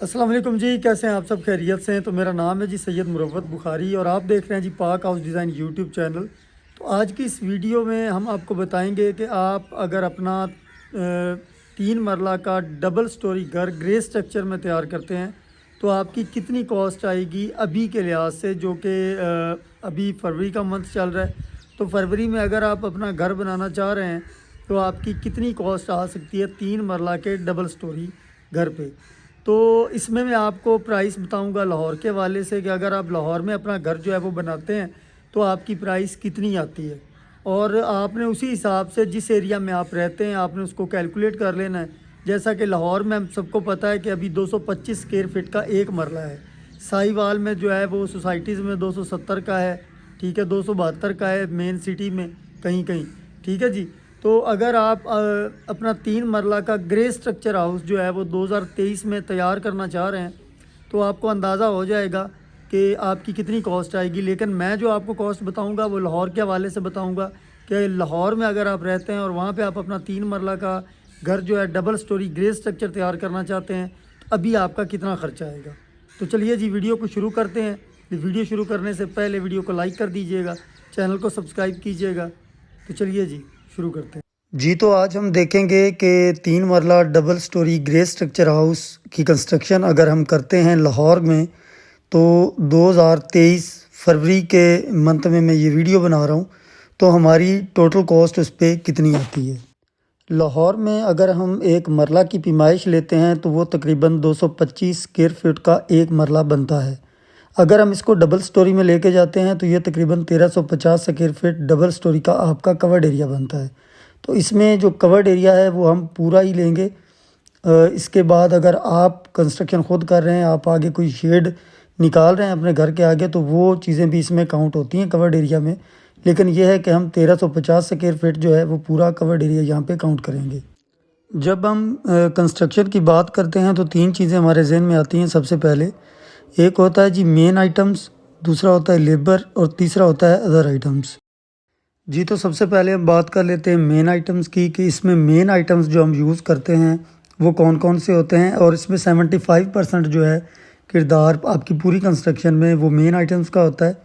अस्सलाम वालेकुम जी, कैसे हैं आप सब? खैरियत से हैं? तो मेरा नाम है जी सैयद मुरव्वत बुखारी और आप देख रहे हैं जी पाक हाउस डिज़ाइन यूट्यूब चैनल। तो आज की इस वीडियो में हम आपको बताएंगे कि आप अगर अपना 3 मरला का डबल स्टोरी घर ग्रे स्ट्रक्चर में तैयार करते हैं तो आपकी कितनी कॉस्ट आएगी अभी के लिहाज से, जो कि अभी फरवरी का मंथ चल रहा है। तो फरवरी में अगर आप अपना घर बनाना चाह रहे हैं तो आपकी कितनी कॉस्ट आ सकती है 3 मरला के डबल स्टोरी घर पे। तो इसमें मैं आपको प्राइस बताऊंगा लाहौर के हवाले से कि अगर आप लाहौर में अपना घर जो है वो बनाते हैं तो आपकी प्राइस कितनी आती है, और आपने उसी हिसाब से जिस एरिया में आप रहते हैं आपने उसको कैलकुलेट कर लेना है। जैसा कि लाहौर में हम सबको पता है कि अभी 225 स्क्वायर फीट का एक मरला है। साहिवाल में जो है वो सोसाइटीज़ में 270 का है, ठीक है, 272 का है मेन सिटी में कहीं कहीं, ठीक है जी। तो अगर आप अपना 3 मरला का ग्रे स्ट्रक्चर हाउस जो है वो 2023 में तैयार करना चाह रहे हैं तो आपको अंदाज़ा हो जाएगा कि आपकी कितनी कॉस्ट आएगी। लेकिन मैं जो आपको कॉस्ट बताऊंगा वो लाहौर के हवाले से बताऊंगा कि लाहौर में अगर आप रहते हैं और वहाँ पे आप अपना 3 मरला का घर जो है डबल स्टोरी ग्रे स्ट्रक्चर तैयार करना चाहते हैं तो अभी आपका कितना ख़र्चा आएगा। तो चलिए जी वीडियो को शुरू करते हैं। वीडियो शुरू करने से पहले वीडियो को लाइक कर दीजिएगा, चैनल को सब्सक्राइब कीजिएगा। तो चलिए जी शुरू करते हैं जी। तो आज हम देखेंगे कि 3 मरला double storey grey structure house की कंस्ट्रक्शन अगर हम करते हैं लाहौर में तो 2023 फरवरी के मंथ में मैं ये वीडियो बना रहा हूँ, तो हमारी टोटल कॉस्ट उस पर कितनी आती है। लाहौर में अगर हम एक मरला की पैमाइश लेते हैं तो वो तकरीबन 225 स्क्वायर फीट का एक मरला बनता है। अगर हम इसको डबल स्टोरी में लेके जाते हैं तो ये तकरीबन 1350 स्क्वायर फीट डबल स्टोरी का आपका कवर्ड एरिया बनता है। तो इसमें जो कवर्ड एरिया है वो हम पूरा ही लेंगे। इसके बाद अगर आप कंस्ट्रक्शन खुद कर रहे हैं, आप आगे कोई शेड निकाल रहे हैं अपने घर के आगे, तो वो चीज़ें भी इसमें काउंट होती हैं कवर्ड एरिया में। लेकिन यह है कि हम 1350 स्क्वायर फीट जो है वो पूरा कवर्ड एरिया यहाँ पे काउंट करेंगे। जब हम कंस्ट्रक्शन की बात करते हैं तो 3 चीज़ें हमारे जहन में आती हैं। सबसे पहले एक होता है जी मेन आइटम्स, दूसरा होता है लेबर और तीसरा होता है अदर आइटम्स। जी तो सबसे पहले हम बात कर लेते हैं मेन आइटम्स की, कि इसमें मेन आइटम्स जो हम यूज़ करते हैं वो कौन कौन से होते हैं। और इसमें 75% जो है किरदार आपकी पूरी कंस्ट्रक्शन में वो मेन आइटम्स का होता है।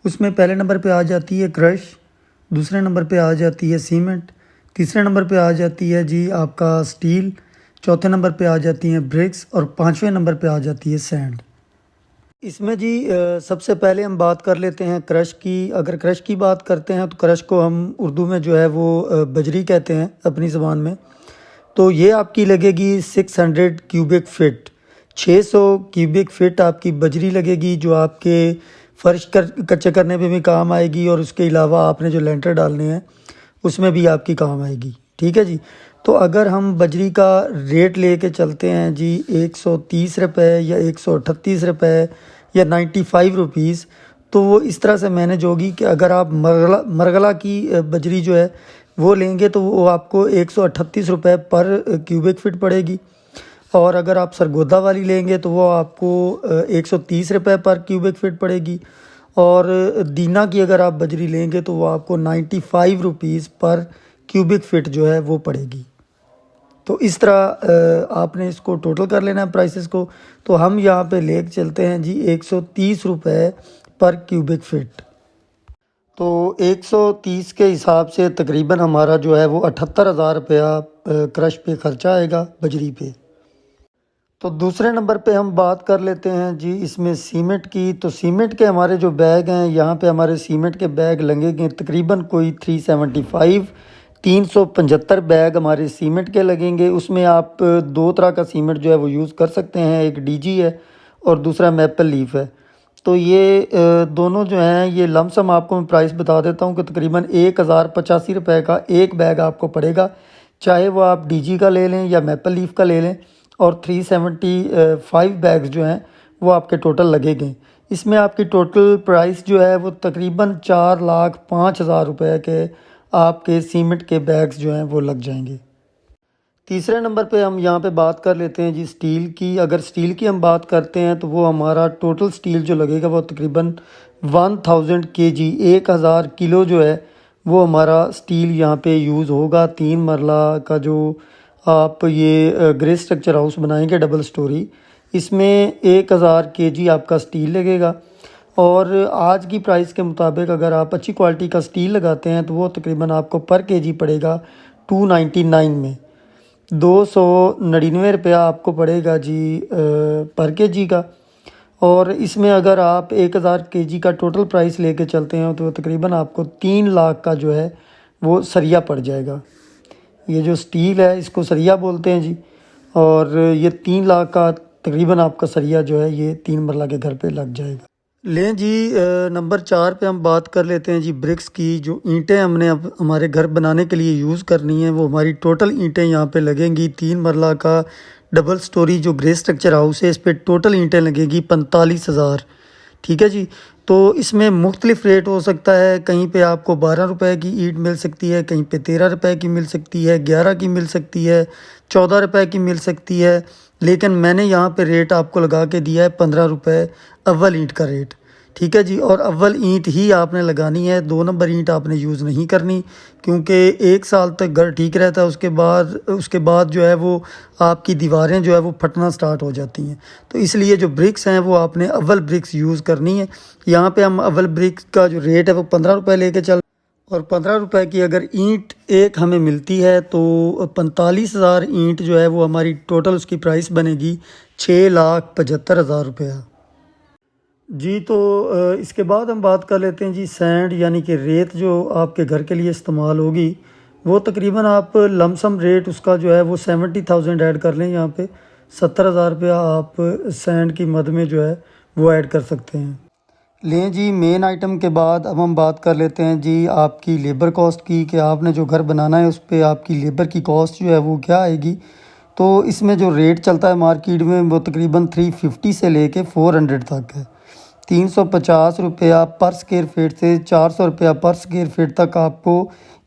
उसमें पहले नंबर पे आ जाती है क्रश, दूसरे नंबर पे आ जाती है सीमेंट, तीसरे नंबर पे आ जाती है जी आपका स्टील, चौथे नंबर पे आ जाती हैं ब्रिक्स और पाँचवें नंबर पे आ जाती है सैंड। इसमें जी सबसे पहले हम बात कर लेते हैं क्रश की। अगर क्रश की बात करते हैं तो क्रश को हम उर्दू में जो है वो बजरी कहते हैं अपनी ज़बान में। तो ये आपकी लगेगी 600 क्यूबिक फ़िट, 600 क्यूबिक फ़िट आपकी बजरी लगेगी, जो आपके फर्श कच्चे करने पे भी काम आएगी और उसके अलावा आपने जो लेंटर डालने हैं उसमें भी आपकी काम आएगी, ठीक है जी। तो अगर हम बजरी का रेट लेके चलते हैं जी 130 रुपये या 138 रुपये या 95 रुपीज़, तो वो इस तरह से मैनेज होगी कि अगर आप मरगला की बजरी जो है वो लेंगे तो वो आपको 138 रुपये पर क्यूबिक फ़िट पड़ेगी। और अगर आप सरगोदा वाली लेंगे तो वो आपको 130 रुपये पर क्यूबिक फ़िट पड़ेगी। और दीना की अगर आप बजरी लेंगे तो वो आपको 95 रुपीज़ पर क्यूबिक फ़िट जो है वो पड़ेगी। तो इस तरह आपने इसको टोटल कर लेना है प्राइसेस को। तो हम यहाँ पे लेके चलते हैं जी 130 रुपये पर क्यूबिक फ़िट। तो 130 के हिसाब से तकरीबन हमारा जो है वो 78,000 रुपया क्रश पे खर्चा आएगा बजरी पे। तो दूसरे नंबर पे हम बात कर लेते हैं जी इसमें सीमेंट की। तो सीमेंट के हमारे जो बैग हैं, यहाँ पे हमारे सीमेंट के बैग लगेंगे तकरीबन कोई 375 बैग हमारे सीमेंट के लगेंगे। उसमें आप दो तरह का सीमेंट जो है वो यूज़ कर सकते हैं, एक डीजी है और दूसरा मैपल लीफ है। तो ये दोनों जो हैं ये लमसम आपको मैं प्राइस बता देता हूँ कि तकरीबन 1085 रुपये का एक बैग आपको पड़ेगा, चाहे वो आप डीजी का ले लें या मैपल लीफ का ले लें। और 375 बैग्स जो हैं वो आपके टोटल लगेंगे। इसमें आपकी टोटल प्राइस जो है वो तकरीबन 4,05,000 रुपये के आपके सीमेंट के बैग्स जो हैं वो लग जाएंगे। तीसरे नंबर पे हम यहाँ पे बात कर लेते हैं जी स्टील की। अगर स्टील की हम बात करते हैं तो वो हमारा टोटल स्टील जो लगेगा वो तकरीबन 1000 kg 1000 किलो जो है वो हमारा स्टील यहाँ पे यूज़ होगा। 3 मरला का जो आप ये ग्रे स्ट्रक्चर हाउस बनाएंगे डबल स्टोरी, इसमें 1000 kg आपका स्टील लगेगा। और आज की प्राइस के मुताबिक अगर आप अच्छी क्वालिटी का स्टील लगाते हैं तो वो तकरीबन आपको पर केजी पड़ेगा 299 में। 299 रुपया आपको पड़ेगा जी पर केजी का। और इसमें अगर आप 1000 केजी का टोटल प्राइस लेके चलते हैं तो तकरीबन आपको 3 लाख का जो है वो सरिया पड़ जाएगा। ये जो स्टील है इसको सरिया बोलते हैं जी। और ये 3 लाख का तकरीबन आपका सरिया जो है ये 3 मरला के घर पे लग जाएगा। लें जी नंबर 4 पे हम बात कर लेते हैं जी ब्रिक्स की। जो ईंटें हमने अब हमारे घर बनाने के लिए यूज़ करनी है वो हमारी टोटल ईंटें यहाँ पे लगेंगी 3 मरला का डबल स्टोरी जो ग्रे स्ट्रक्चर हाउस है, इस पे टोटल ईंटें लगेगी 45,000। ठीक है जी। तो इसमें मुख्तलिफ रेट हो सकता है, कहीं पे आपको 12 रुपए की ईंट मिल सकती है, कहीं पे 13 रुपए की मिल सकती है, 11 की मिल सकती है, 14 रुपए की मिल सकती है। लेकिन मैंने यहाँ पे रेट आपको लगा के दिया है 15 रुपए अव्वल ईंट का रेट। ठीक है जी। और अव्वल ईंट ही आपने लगानी है, 2 नंबर ईंट आपने यूज़ नहीं करनी, क्योंकि 1 साल तक घर ठीक रहता है, उसके बाद जो है वो आपकी दीवारें जो है वो फटना स्टार्ट हो जाती हैं। तो इसलिए जो ब्रिक्स हैं वो आपने अव्वल ब्रिक्स यूज़ करनी है। यहाँ पे हम अव्वल ब्रिक्स का जो रेट है वो 15 रुपये लेके चल, और 15 रुपए की अगर ईंट एक हमें मिलती है तो 45,000 ईंट जो है वो हमारी टोटल उसकी प्राइस बनेगी 6,75,000 रुपया जी। तो इसके बाद हम बात कर लेते हैं जी सैंड यानी कि रेत जो आपके घर के लिए इस्तेमाल होगी। वो तकरीबन आप लमसम रेट उसका जो है वो 70,000 ऐड कर लें। यहाँ पे 70,000 रुपया आप सैंड की मद में जो है वो ऐड कर सकते हैं। लें जी मेन आइटम के बाद अब हम बात कर लेते हैं जी आपकी लेबर कॉस्ट की, कि आपने जो घर बनाना है उस पर आपकी लेबर की कॉस्ट जो है वो क्या आएगी। तो इसमें जो रेट चलता है मार्केट में वो तकरीबन 350 से लेके 400 तक है। 350 रुपया पर स्क्वायर फीट से 400 रुपया पर स्क्वायर फीट तक आपको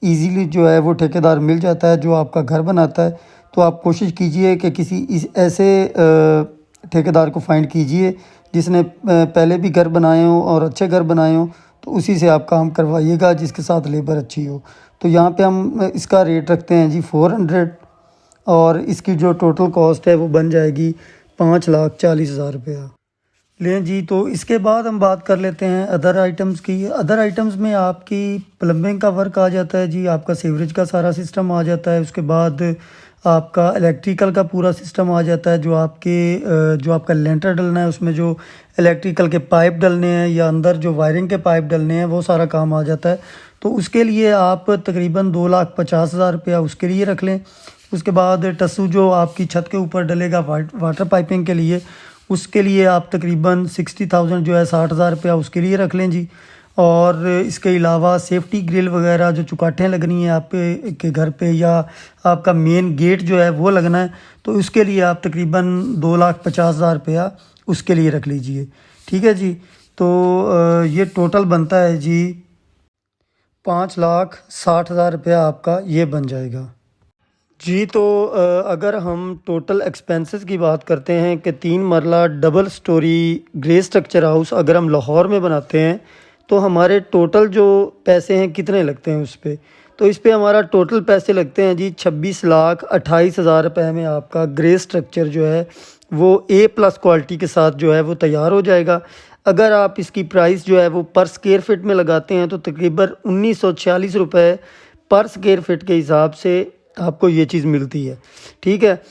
इजीली जो है वो ठेकेदार मिल जाता है जो आपका घर बनाता है। तो आप कोशिश कीजिए कि किसी इस ऐसे ठेकेदार को फाइंड कीजिए जिसने पहले भी घर बनाए हों और अच्छे घर बनाए हों, तो उसी से आप काम करवाइएगा जिसके साथ लेबर अच्छी हो। तो यहाँ पे हम इसका रेट रखते हैं जी 400, और इसकी जो टोटल कॉस्ट है वो बन जाएगी 5,40,000 रुपया। लें जी। तो इसके बाद हम बात कर लेते हैं अदर आइटम्स की। अदर आइटम्स में आपकी प्लम्बिंग का वर्क आ जाता है जी, आपका सीवरेज का सारा सिस्टम आ जाता है, उसके बाद आपका इलेक्ट्रिकल का पूरा सिस्टम आ जाता है। जो आपका लेंटर डलना है उसमें जो इलेक्ट्रिकल के पाइप डलने हैं या अंदर जो वायरिंग के पाइप डलने हैं वो सारा काम आ जाता है। तो उसके लिए आप तकरीबन 2,50,000 रुपया उसके लिए रख लें। उसके बाद टस्सू जो आपकी छत के ऊपर डलेगा वाटर पाइपिंग के लिए, उसके लिए आप तकरीबन 60,000 जो है 60,000 रुपया उसके लिए रख लें जी। और इसके अलावा सेफ्टी ग्रिल वगैरह जो चुकाटें लगनी है आपके के घर पे, या आपका मेन गेट जो है वो लगना है, तो उसके लिए आप तकरीबन 2,50,000 रुपया उसके लिए रख लीजिए। ठीक है जी। तो ये टोटल बनता है जी 5,60,000 रुपया आपका ये बन जाएगा जी। तो अगर हम टोटल एक्सपेंसेस की बात करते हैं कि 3 मरला double storey grey structure house अगर हम लाहौर में बनाते हैं तो हमारे टोटल जो पैसे हैं कितने लगते हैं उस पर। तो इस पे हमारा टोटल पैसे लगते हैं जी 26,28,000 रुपये में आपका ग्रे स्ट्रक्चर जो है वो A+ क्वालिटी के साथ जो है वो तैयार हो जाएगा। अगर आप इसकी प्राइस जो है वो पर स्क्वायर फिट में लगाते हैं तो तकरीबन 1,946 रुपये पर स्क्वायर फिट के हिसाब से आपको ये चीज़ मिलती है। ठीक है।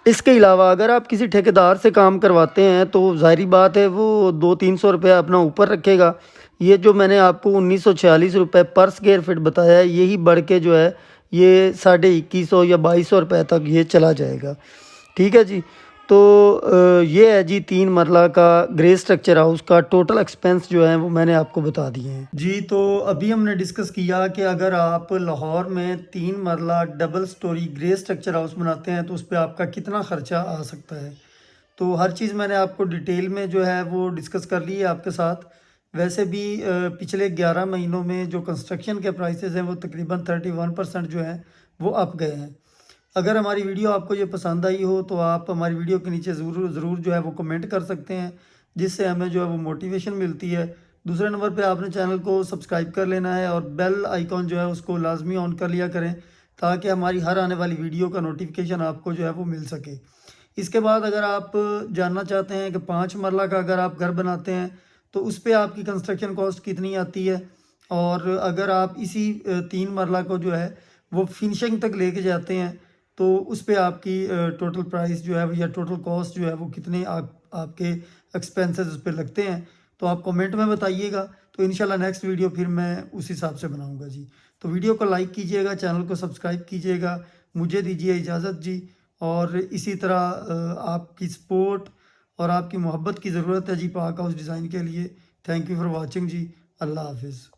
इसके अलावा अगर आप किसी ठेकेदार से काम करवाते हैं तो ज़ाहिरी बात है वो 200-300 रुपया अपना ऊपर रखेगा। ये जो मैंने आपको 1,946 रुपये पर स्क्वायर फिट बताया है यही बढ़ के जो है ये 21,500 या 2,200 रुपये तक ये चला जाएगा। ठीक है जी। तो ये है जी 3 मरला का ग्रे स्ट्रक्चर हाउस का टोटल एक्सपेंस जो है वो मैंने आपको बता दिए हैं जी। तो अभी हमने डिस्कस किया कि अगर आप लाहौर में 3 मरला double storey grey structure house बनाते हैं तो उस पर आपका कितना ख़र्चा आ सकता है। तो हर चीज़ मैंने आपको डिटेल में जो है वो डिस्कस कर ली है आपके साथ। वैसे भी पिछले 11 महीनों में जो कंस्ट्रक्शन के प्राइसेस हैं वो तकरीबन 31% जो है वो अप गए हैं। अगर हमारी वीडियो आपको ये पसंद आई हो तो आप हमारी वीडियो के नीचे ज़रूर जो है वो कमेंट कर सकते हैं, जिससे हमें जो है वो मोटिवेशन मिलती है। दूसरे नंबर पे आपने चैनल को सब्सक्राइब कर लेना है और बेल आइकॉन जो है उसको लाजमी ऑन कर लिया करें ताकि हमारी हर आने वाली वीडियो का नोटिफिकेशन आपको जो है वो मिल सके। इसके बाद अगर आप जानना चाहते हैं कि 5 मरला का अगर आप घर बनाते हैं तो उस पे आपकी कंस्ट्रक्शन कॉस्ट कितनी आती है, और अगर आप इसी 3 मरला को जो है वो फिनिशिंग तक लेके जाते हैं तो उस पे आपकी टोटल प्राइस जो है या टोटल कॉस्ट जो है वो कितने आपके एक्सपेंसेस उस पे लगते हैं, तो आप कमेंट में बताइएगा। तो इंशाल्लाह नेक्स्ट वीडियो फिर मैं उस हिसाब से बनाऊंगा जी। तो वीडियो को लाइक कीजिएगा, चैनल को सब्सक्राइब कीजिएगा। मुझे दीजिए इजाज़त जी। और इसी तरह आपकी सपोर्ट और आपकी मोहब्बत की ज़रूरत है जी पाक हाउस डिज़ाइन के लिए। थैंक यू फॉर वॉचिंग जी। अल्लाह हाफिज़।